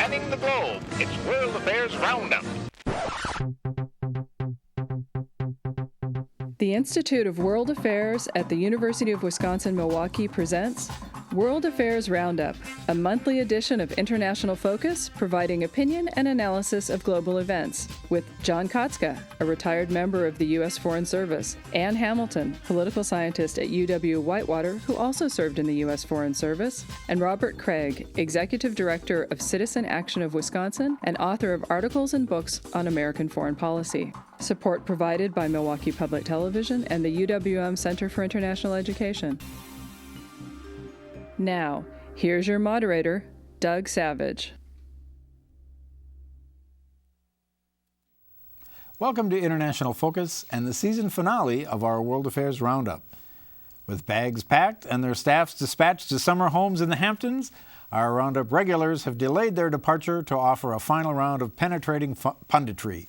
spanning the globe. It's World Affairs Roundup. The Institute of World Affairs at the University of Wisconsin-Milwaukee presents World Affairs Roundup, a monthly edition of International Focus providing opinion and analysis of global events, with John Katzka, a retired member of the U.S. Foreign Service, Ann Hamilton, political scientist at UW-Whitewater who also served in the U.S. Foreign Service, and Robert Kraig, executive director of Citizen Action of Wisconsin and author of articles and books on American foreign policy. Support provided by Milwaukee Public Television and the UWM Center for International Education. Now, here's your moderator, Doug Savage. Welcome to International Focus and the season finale of our World Affairs Roundup. With bags packed and their staffs dispatched to summer homes in the Hamptons, our Roundup regulars have delayed their departure to offer a final round of penetrating punditry.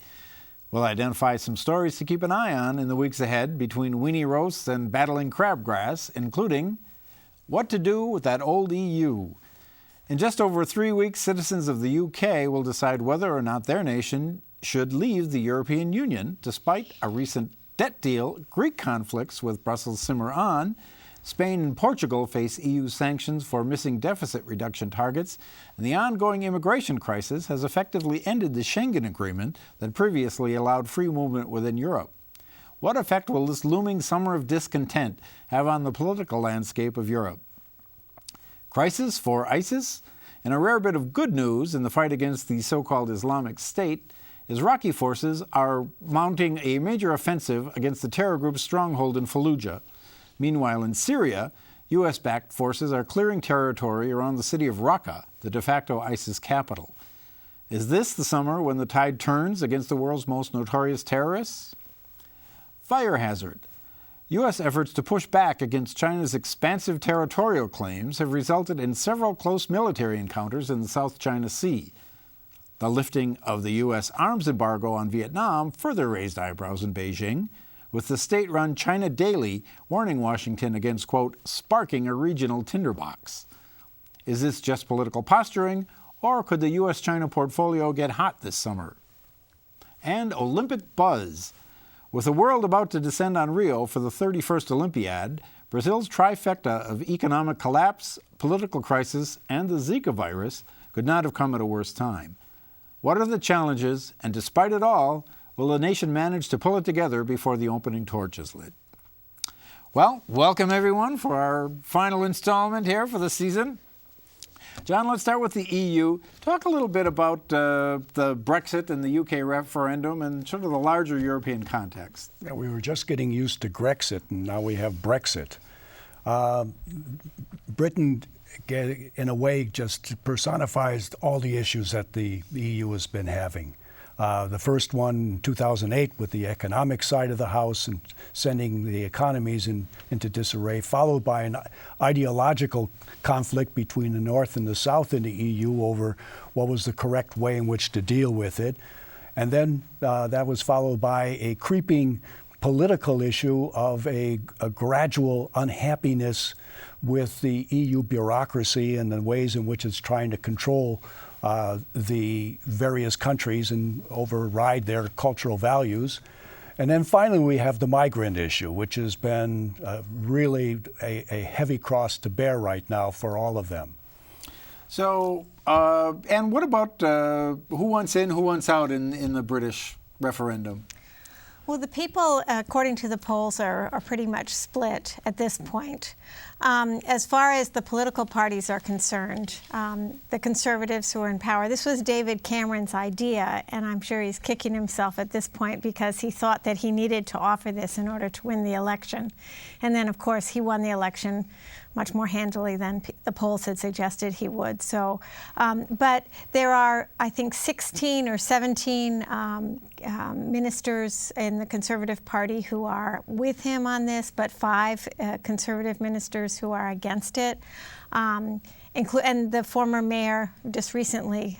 We'll identify some stories to keep an eye on in the weeks ahead between weenie roasts and battling crabgrass, including what to do with that old EU. In just over 3 weeks, citizens of the UK will decide whether or not their nation should leave the European Union. Despite a recent debt deal, Greek conflicts with Brussels simmer on. Spain and Portugal face EU sanctions for missing deficit reduction targets, and the ongoing immigration crisis has effectively ended the Schengen Agreement that previously allowed free movement within Europe. What effect will this looming summer of discontent have on the political landscape of Europe? Crisis for ISIS? And a rare bit of good news in the fight against the so-called Islamic State is Iraqi forces are mounting a major offensive against the terror group's stronghold in Fallujah. Meanwhile, in Syria, U.S.-backed forces are clearing territory around the city of Raqqa, the de facto ISIS capital. Is this the summer when the tide turns against the world's most notorious terrorists? Fire hazard. U.S. efforts to push back against China's expansive territorial claims have resulted in several close military encounters in the South China Sea. The lifting of the U.S. arms embargo on Vietnam further raised eyebrows in Beijing, with the state-run China Daily warning Washington against, quote, sparking a regional tinderbox. Is this just political posturing, or could the U.S.-China portfolio get hot this summer? And Olympic buzz. With the world about to descend on Rio for the 31st Olympiad, Brazil's trifecta of economic collapse, political crisis, and the Zika virus could not have come at a worse time. What are the challenges, and despite it all, will the nation manage to pull it together before the opening torch is lit? Well, welcome everyone for our final installment here for the season. John, let's start with the EU. Talk a little bit about the Brexit and the UK referendum and sort of the larger European context. Yeah, we were just getting used to Grexit, and now we have Brexit. Britain, in a way, just personifies all the issues that the EU has been having. The first one in 2008 with the economic side of the house and sending the economies into disarray, followed by an ideological conflict between the North and the South in the EU over what was the correct way in which to deal with it. And then that was followed by a creeping political issue of a gradual unhappiness with the EU bureaucracy and the ways in which it's trying to control the various countries and override their cultural values. And then finally, we have the migrant issue, which has been really a heavy cross to bear right now for all of them. So, and what about who wants in, who wants out in the British referendum? Well, the people, according to the polls, are pretty much split at this point. As far as the political parties are concerned, the Conservatives who are in power, this was David Cameron's idea, and I'm sure he's kicking himself at this point because he thought that he needed to offer this in order to win the election. And then, of course, he won the election much more handily than the polls had suggested he would. So, but there are, I think, 16 or 17 ministers in the Conservative Party who are with him on this, but 5 Conservative ministers who are against it, and the former mayor just recently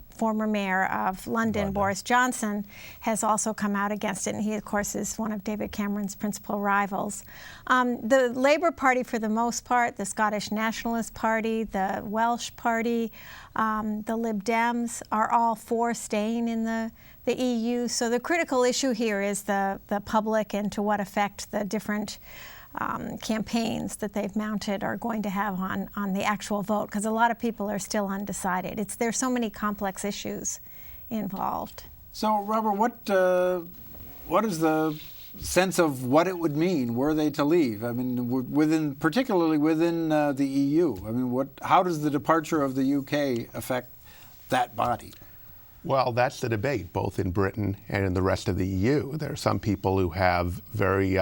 former mayor of London, Boris Johnson, has also come out against it, and he, of course, is one of David Cameron's principal rivals. The Labour Party, for the most part, the Scottish Nationalist Party, the Welsh Party, the Lib Dems are all for staying in the EU. So the critical issue here is the public and to what effect the different campaigns that they've mounted are going to have on the actual vote, because a lot of people are still undecided. There's so many complex issues involved. So, Robert, what is the sense of what it would mean were they to leave? I mean, particularly within the EU. I mean, how does the departure of the UK affect that body? Well, that's the debate, both in Britain and in the rest of the EU. There are some people who have very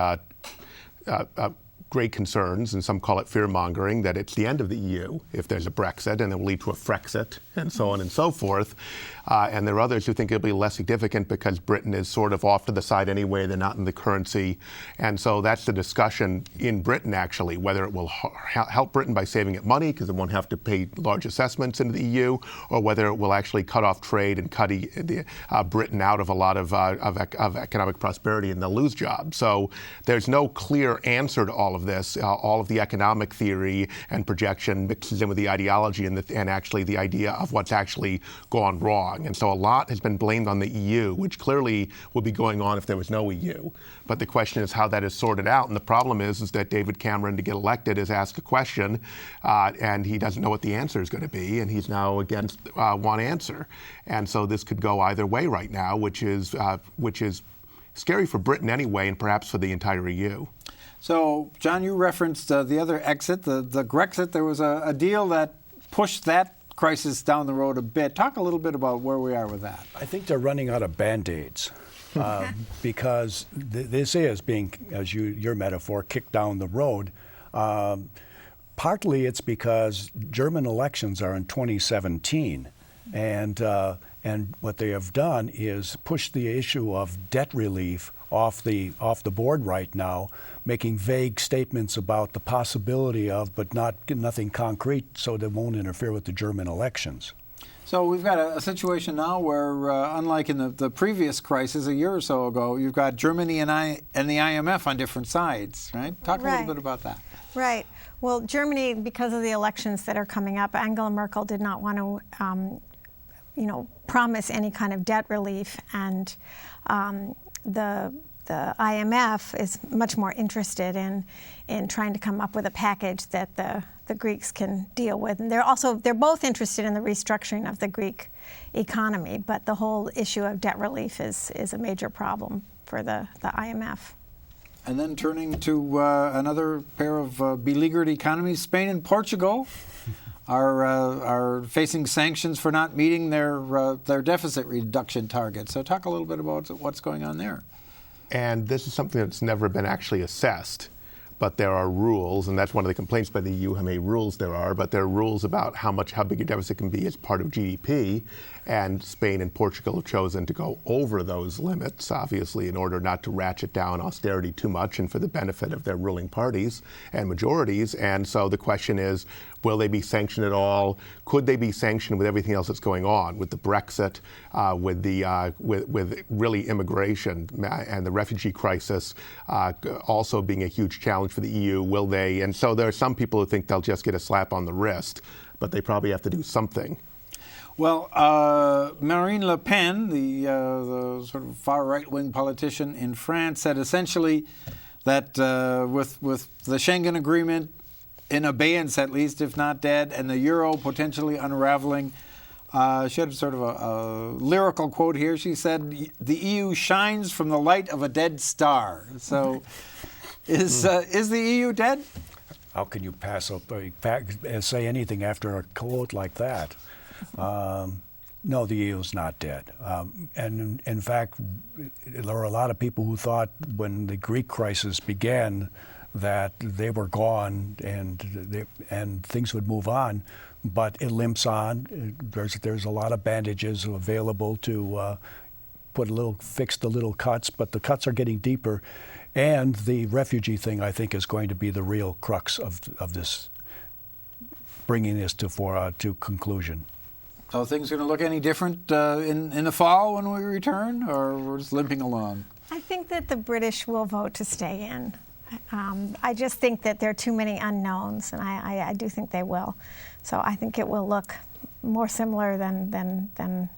great concerns, and some call it fear-mongering, that it's the end of the EU if there's a Brexit, and it will lead to a Frexit, and so on and so forth. And there are others who think it'll be less significant because Britain is sort of off to the side anyway. They're not in the currency. And so that's the discussion in Britain, actually, whether it will help Britain by saving it money because it won't have to pay large assessments into the EU, or whether it will actually cut off trade and cut Britain out of a lot of economic prosperity, and they'll lose jobs. So there's no clear answer to all of this. All of the economic theory and projection mixes in with the ideology and actually the idea of what's actually gone wrong. And so a lot has been blamed on the EU, which clearly would be going on if there was no EU. But the question is how that is sorted out. And the problem is that David Cameron, to get elected, is asked a question, and he doesn't know what the answer is going to be, and he's now against one answer. And so this could go either way right now, which is scary for Britain anyway, and perhaps for the entire EU. So, John, you referenced the other exit, the Grexit. There was a deal that pushed that crisis down the road a bit. Talk a little bit about where we are with that. I think they're running out of Band-Aids because this is being, as your metaphor, kicked down the road. Partly it's because German elections are in 2017, and what they have done is push the issue of debt relief off the board right now, making vague statements about the possibility of, but nothing concrete, so they won't interfere with the German elections. So we've got a situation now where, unlike in the previous crisis a year or so ago, you've got Germany and the IMF on different sides, right? Talk a little bit about that. Right. Well, Germany, because of the elections that are coming up, Angela Merkel did not want to, promise any kind of debt relief, and the IMF is much more interested in trying to come up with a package that the Greeks can deal with. And they're both interested in the restructuring of the Greek economy, but the whole issue of debt relief is a major problem for the IMF. And then turning to another pair of beleaguered economies, Spain and Portugal are facing sanctions for not meeting their deficit reduction targets. So talk a little bit about what's going on there. And this is something that's never been actually assessed, but there are rules, and that's one of the complaints by the EU, how many rules there are, but there are rules about how big a deficit can be as part of GDP, and Spain and Portugal have chosen to go over those limits, obviously, in order not to ratchet down austerity too much and for the benefit of their ruling parties and majorities. And so the question is, will they be sanctioned at all? Could they be sanctioned with everything else that's going on, with the Brexit, with really immigration and the refugee crisis also being a huge challenge for the EU? Will they? And so there are some people who think they'll just get a slap on the wrist, but they probably have to do something. Well, Marine Le Pen, the sort of far right-wing politician in France, said essentially that with the Schengen Agreement in abeyance, at least, if not dead, and the euro potentially unraveling, she had sort of a lyrical quote here. She said, "The EU shines from the light of a dead star." So, is the EU dead? How can you say anything after a quote like that? No, the EU is not dead. And in fact, there were a lot of people who thought when the Greek crisis began that they were gone and things would move on, but it limps on. There's a lot of bandages available to fix the little cuts, but the cuts are getting deeper. And the refugee thing, I think, is going to be the real crux of this, bringing this to conclusion. So things are going to look any different in the fall when we return, or we're just limping along? I think that the British will vote to stay in. I just think that there are too many unknowns, and I do think they will. So I think it will look more similar than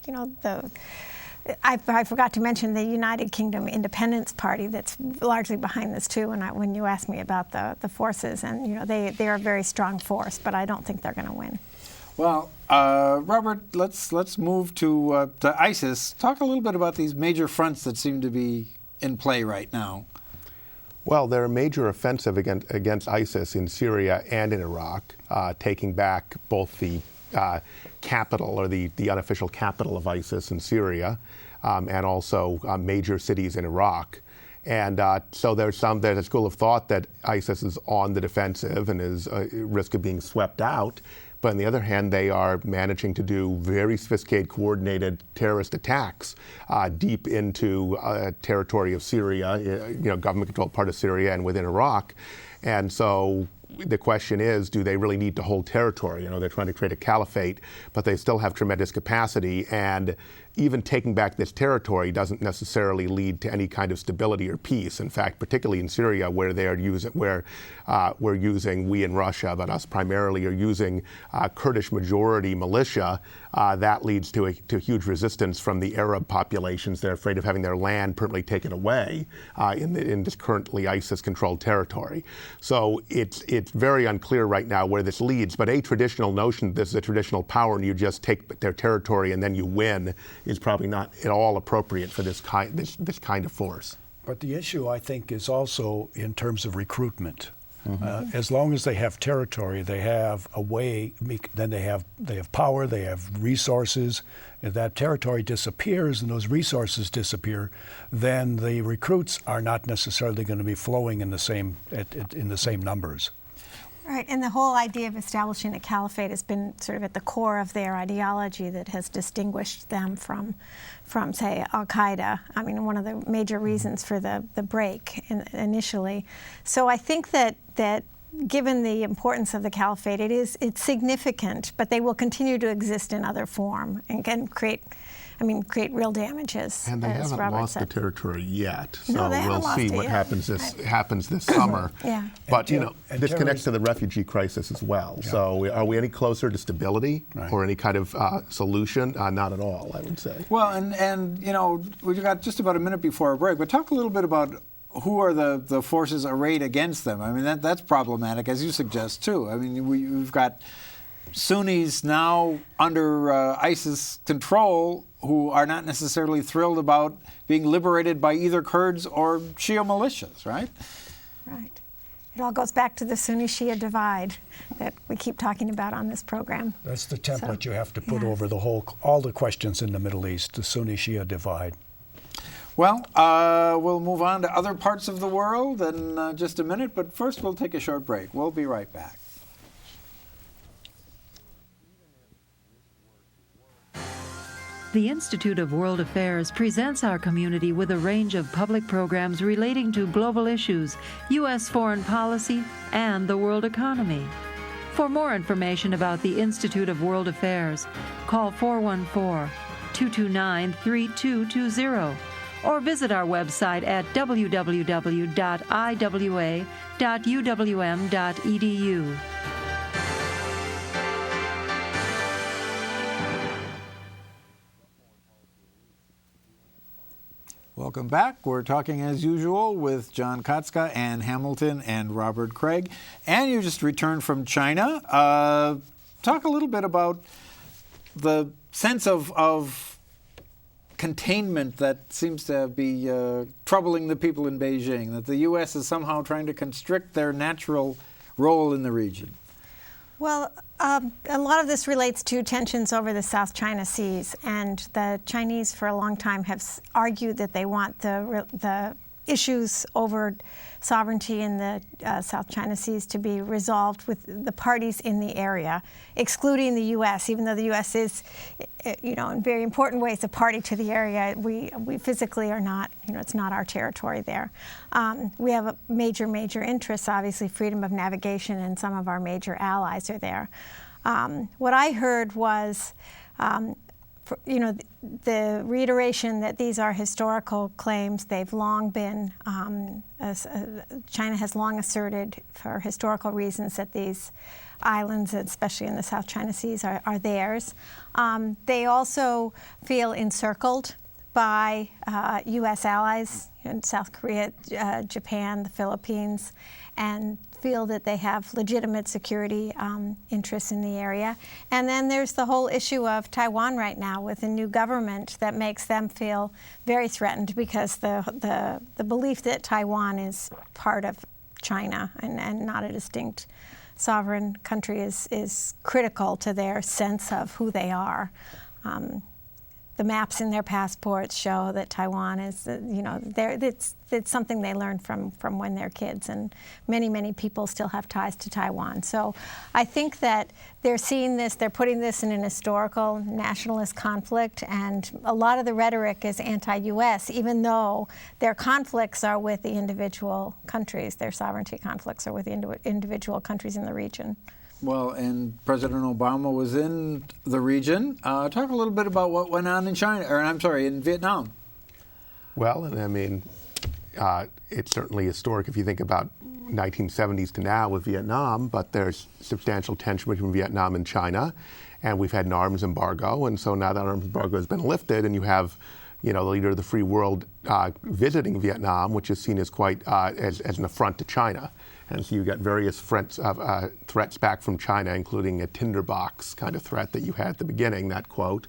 you know, I forgot to mention the United Kingdom Independence Party that's largely behind this too. When you asked me about the forces, and you know, they are a very strong force, but I don't think they're going to win. Well, Robert, let's move to ISIS. Talk a little bit about these major fronts that seem to be in play right now. Well, they're a major offensive against ISIS in Syria and in Iraq, taking back both the capital, or the unofficial capital of ISIS in Syria, and also major cities in Iraq. And so there's a school of thought that ISIS is on the defensive and is at risk of being swept out. But on the other hand, they are managing to do very sophisticated, coordinated terrorist attacks deep into territory of Syria, government-controlled part of Syria and within Iraq. And so the question is, do they really need to hold territory? They're trying to create a caliphate, but they still have tremendous capacity. And even taking back this territory doesn't necessarily lead to any kind of stability or peace. In fact, particularly in Syria, where we're using, we in Russia, but us primarily, are using Kurdish majority militia, that leads to huge resistance from the Arab populations. They're afraid of having their land permanently taken away in this currently ISIS-controlled territory. So it's very unclear right now where this leads. But a traditional notion that this is a traditional power and you just take their territory and then you win is probably not at all appropriate for this kind of force. But the issue, I think, is also in terms of recruitment. As long as they have territory, they have a way. Then they have power, they have resources. If that territory disappears and those resources disappear, then the recruits are not necessarily going to be flowing in the same numbers. Right, and the whole idea of establishing a caliphate has been sort of at the core of their ideology that has distinguished them from say, Al-Qaeda. I mean, one of the major reasons for the break initially. So I think that given the importance of the caliphate, it's significant, but they will continue to exist in other form and can create real damages. And they haven't lost the territory yet, so no, we'll see what happens this summer. Yeah. But this connects to the refugee crisis as well. Yeah. So are we any closer to stability or any kind of solution? Not at all, I would say. Well, and we've got just about a minute before our break, but talk a little bit about who are the forces arrayed against them. I mean, that's problematic, as you suggest, too. I mean, we've got Sunnis now under ISIS control who are not necessarily thrilled about being liberated by either Kurds or Shia militias, right? Right. It all goes back to the Sunni-Shia divide that we keep talking about on this program. That's the template you have to put over all the questions in the Middle East, the Sunni-Shia divide. Well, we'll move on to other parts of the world in just a minute, but first we'll take a short break. We'll be right back. The Institute of World Affairs presents our community with a range of public programs relating to global issues, U.S. foreign policy, and the world economy. For more information about the Institute of World Affairs, call 414-229-3220 or visit our website at www.iwa.uwm.edu. Welcome back. We're talking, as usual, with John Katzka and Hamilton and Robert Kraig. And you just returned from China. Talk a little bit about the sense of containment that seems to be troubling the people in Beijing, that the U.S. is somehow trying to constrict their natural role in the region. Well, a lot of this relates to tensions over the South China Seas, and the Chinese for a long time have argued that they want the issues over sovereignty in the South China Seas to be resolved with the parties in the area, excluding the U.S., even though the U.S. is, in very important ways a party to the area. We physically are not, it's not our territory there. We have major interests, obviously freedom of navigation, and some of our major allies are there. What I heard was, the reiteration that these are historical claims. They've long been, China has long asserted for historical reasons that these islands, especially in the South China Seas, are theirs. They also feel encircled by U.S. allies in South Korea, Japan, the Philippines, and feel that they have legitimate security interests in the area. And then there's the whole issue of Taiwan right now with a new government that makes them feel very threatened, because the belief that Taiwan is part of China and not a distinct sovereign country is critical to their sense of who they are. The maps in their passports show that Taiwan is, it's something they learned from when they're kids, and many people still have ties to Taiwan. So I think that they're seeing this, they're putting this in an historical nationalist conflict, and a lot of the rhetoric is anti-U.S., even though their conflicts are with the individual countries, their sovereignty conflicts are with the individual countries in the region. Well, and President Obama was in the region. Talk a little bit about what went on in in Vietnam. Well, and I mean, it's certainly historic if you think about 1970s to now with Vietnam, but there's substantial tension between Vietnam and China, and we've had an arms embargo, and so now that arms embargo has been lifted, and you have, the leader of the free world visiting Vietnam, which is seen as quite as an affront to China. And so you got various threats back from China, including a tinderbox kind of threat that you had at the beginning, that quote.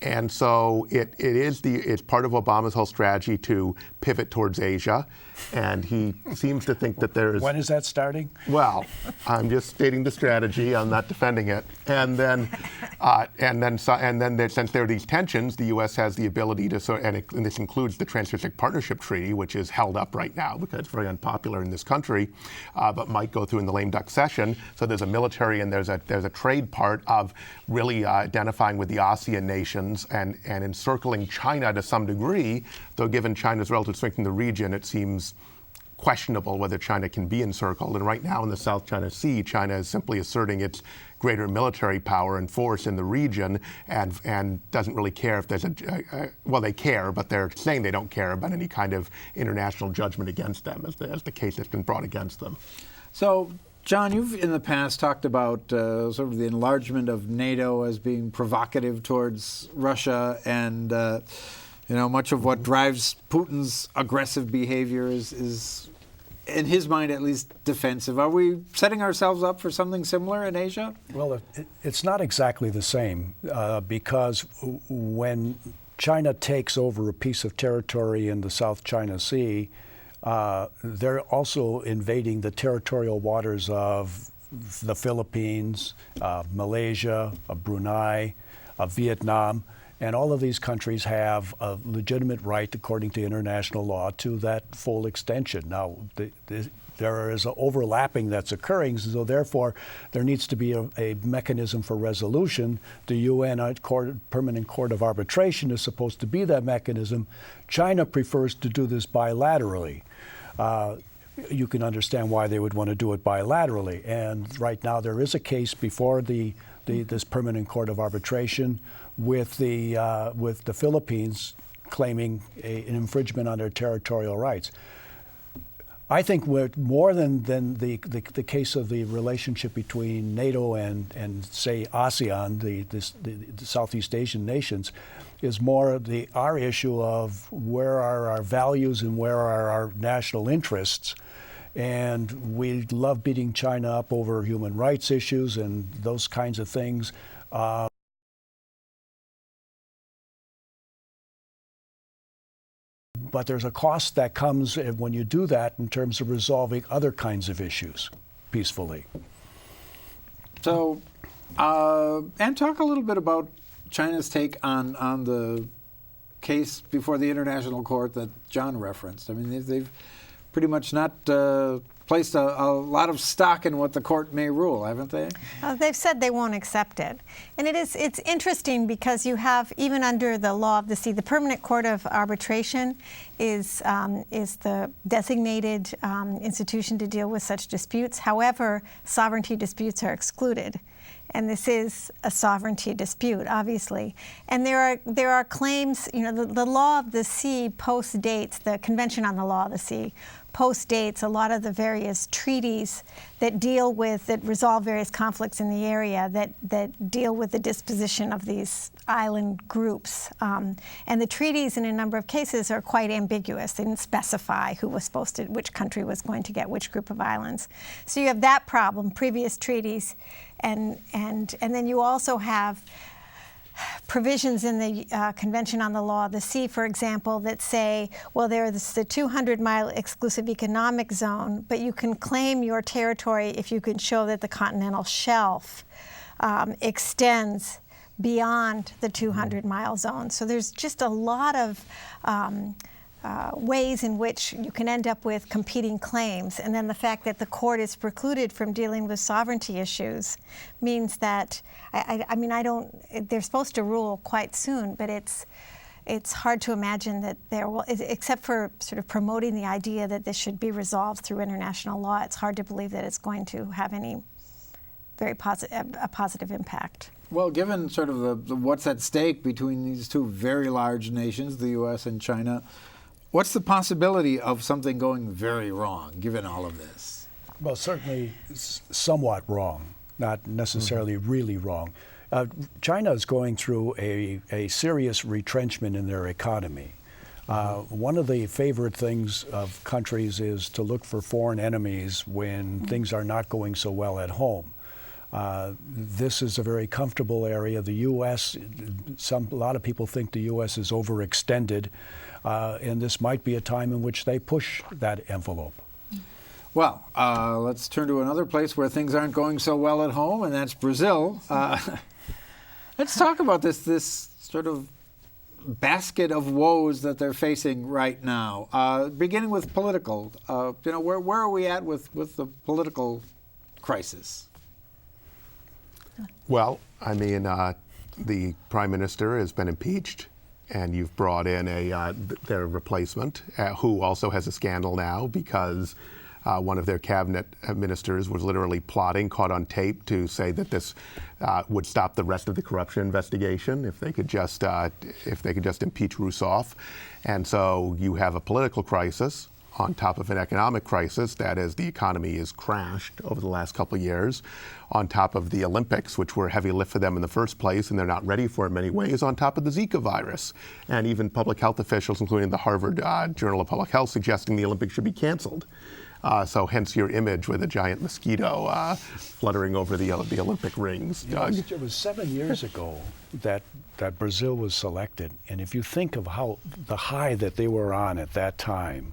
And so it's part of Obama's whole strategy to pivot towards Asia, and he seems to think that there's. When is that starting? Well, I'm just stating the strategy. I'm not defending it. And then since there are these tensions, the U.S. has the ability to, and this includes the Trans-Pacific Partnership Treaty, which is held up right now because it's very unpopular in this country, but might go through in the lame duck session. So there's a military and there's a trade part of really identifying with the ASEAN nations and encircling China to some degree, though given China's relative strength in the region, it seems questionable whether China can be encircled. And right now in the South China Sea, China is simply asserting its greater military power and force in the region and doesn't really care if there's well, they care, but they're saying they don't care about any kind of international judgment against them as the case that's been brought against them. So, John, you've in the past talked about sort of the enlargement of NATO as being provocative towards Russia, and much of what drives Putin's aggressive behavior is, in his mind at least, defensive. Are we setting ourselves up for something similar in Asia? Well, it's not exactly the same because when China takes over a piece of territory in the South China Sea, they're also invading the territorial waters of the Philippines, Malaysia, Brunei, Vietnam, and all of these countries have a legitimate right, according to international law, to that full extension. Now, there is an overlapping that's occurring, so therefore there needs to be a mechanism for resolution. The UN Permanent Court of Arbitration is supposed to be that mechanism. China prefers to do this bilaterally. You can understand why they would want to do it bilaterally. And right now there is a case before this Permanent Court of Arbitration with the Philippines claiming an infringement on their territorial rights. I think we're more than the case of the relationship between NATO and say ASEAN, the Southeast Asian nations, is more our issue of where are our values and where are our national interests. And we love beating China up over human rights issues and those kinds of things. But there's a cost that comes when you do that in terms of resolving other kinds of issues peacefully. So, and talk a little bit about China's take on the case before the International Court that John referenced. I mean, they've pretty much not placed a lot of stock in what the court may rule, haven't they? They've said they won't accept it. And it's interesting because you have, even under the law of the sea, the Permanent Court of Arbitration is the designated institution to deal with such disputes. However, sovereignty disputes are excluded. And this is a sovereignty dispute, obviously. And there are claims, the law of the sea post-dates, the Convention on the Law of the Sea post-dates a lot of the various treaties that resolve various conflicts in the area, that deal with the disposition of these island groups. And the treaties in a number of cases are quite ambiguous. They didn't specify which country was going to get which group of islands. So you have that problem, previous treaties, and then you also have provisions in the Convention on the Law of the Sea, for example, that say, well, there's the 200-mile exclusive economic zone, but you can claim your territory if you can show that the continental shelf extends beyond the 200-mile zone. So there's just a lot of ways in which you can end up with competing claims. And then the fact that the court is precluded from dealing with sovereignty issues means that, they're supposed to rule quite soon, but it's hard to imagine that there will, except for sort of promoting the idea that this should be resolved through international law, it's hard to believe that it's going to have any very positive impact. Well, given sort of the what's at stake between these two very large nations, the U.S. and China, what's the possibility of something going very wrong, given all of this? Well, certainly somewhat wrong, not necessarily really wrong. China is going through a serious retrenchment in their economy. One of the favorite things of countries is to look for foreign enemies when things are not going so well at home. This is a very comfortable area. The U.S., a lot of people think the U.S. is overextended, and this might be a time in which they push that envelope. Well, let's turn to another place where things aren't going so well at home, and that's Brazil. Let's talk about this sort of basket of woes that they're facing right now. Beginning with political, where are we at with the political crisis? Well, the Prime Minister has been impeached, and you've brought in their replacement, who also has a scandal now because one of their cabinet ministers was literally plotting, caught on tape, to say that this would stop the rest of the corruption investigation if they could just impeach Rousseff. And so you have a political crisis on top of an economic crisis. That is, the economy has crashed over the last couple of years, on top of the Olympics, which were a heavy lift for them in the first place, and they're not ready for it in many ways, on top of the Zika virus. And even public health officials, including the Harvard Journal of Public Health, suggesting the Olympics should be canceled. So hence your image with a giant mosquito fluttering over the Olympic rings, Doug. It was 7 years ago that Brazil was selected, and if you think of how the high that they were on at that time,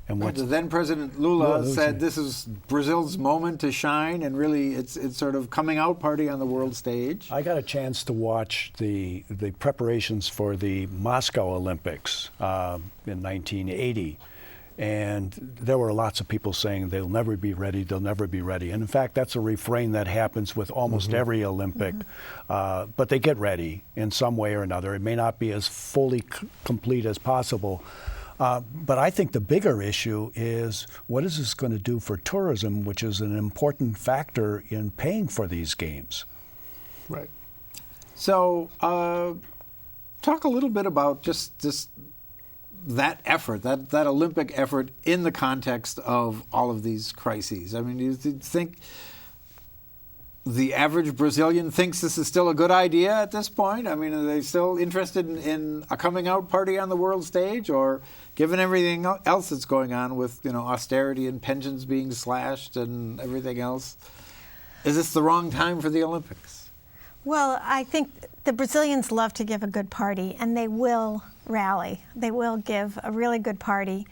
and what the then President Lula said this is Brazil's moment to shine, and really it's sort of coming out party on the world stage. I got a chance to watch the preparations for the Moscow Olympics in 1980. And there were lots of people saying they'll never be ready, they'll never be ready. And in fact, that's a refrain that happens with almost every Olympic. But they get ready in some way or another. It may not be as fully complete as possible. But I think the bigger issue is, what is this going to do for tourism, which is an important factor in paying for these games? Right. So talk a little bit about just that effort, that Olympic effort in the context of all of these crises. I mean, do you think the average Brazilian thinks this is still a good idea at this point? I mean, are they still interested in a coming out party on the world stage? Or given everything else that's going on with, austerity and pensions being slashed and everything else, is this the wrong time for the Olympics? Well, I think the Brazilians love to give a good party, and they will rally. They will give a really good party.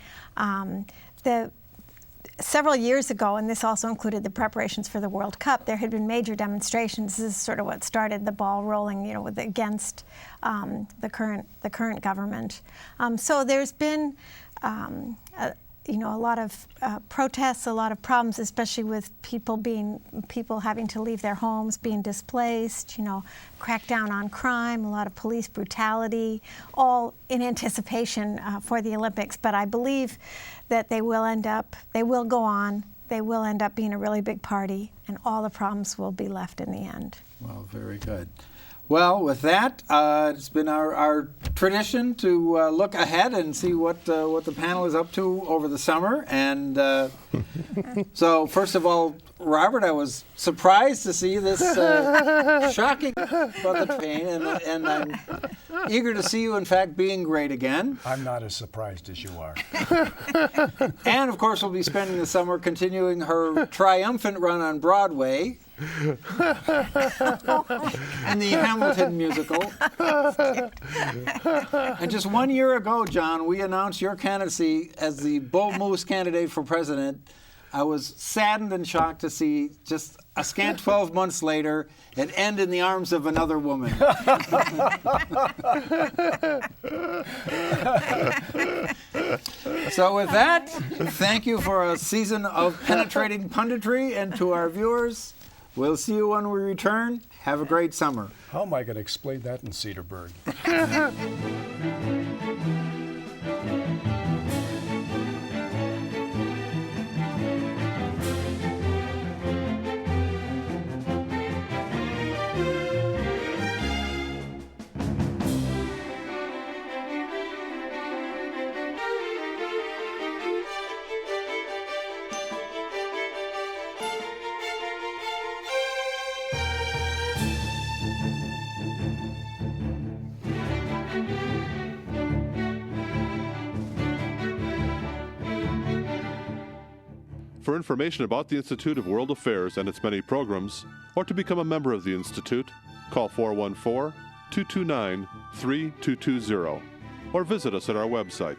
Several years ago, and this also included the preparations for the World Cup, there had been major demonstrations. This is sort of what started the ball rolling, against the current government. So there's been a lot of protests, a lot of problems, especially with people having to leave their homes, being displaced, crackdown on crime, a lot of police brutality, all in anticipation for the Olympics. But I believe that they will go on, they will end up being a really big party, and all the problems will be left in the end. Well, very good. Well, with that, it's been our tradition to look ahead and see what the panel is up to over the summer. And so, first of all, Robert, I was surprised to see this shocking about the pain, and I'm eager to see you, in fact, being great again. I'm not as surprised as you are. And, of course, we'll be spending the summer continuing her triumphant run on Broadway. And the Hamilton musical. And just 1 year ago, John, we announced your candidacy as the Bull Moose candidate for president. I was saddened and shocked to see just a scant 12 months later it end in the arms of another woman. So with that, thank you for a season of penetrating punditry, and to our viewers, we'll see you when we return. Have a great summer. How am I going to explain that in Cedarburg? For information about the Institute of World Affairs and its many programs, or to become a member of the Institute, call 414-229-3220 or visit us at our website.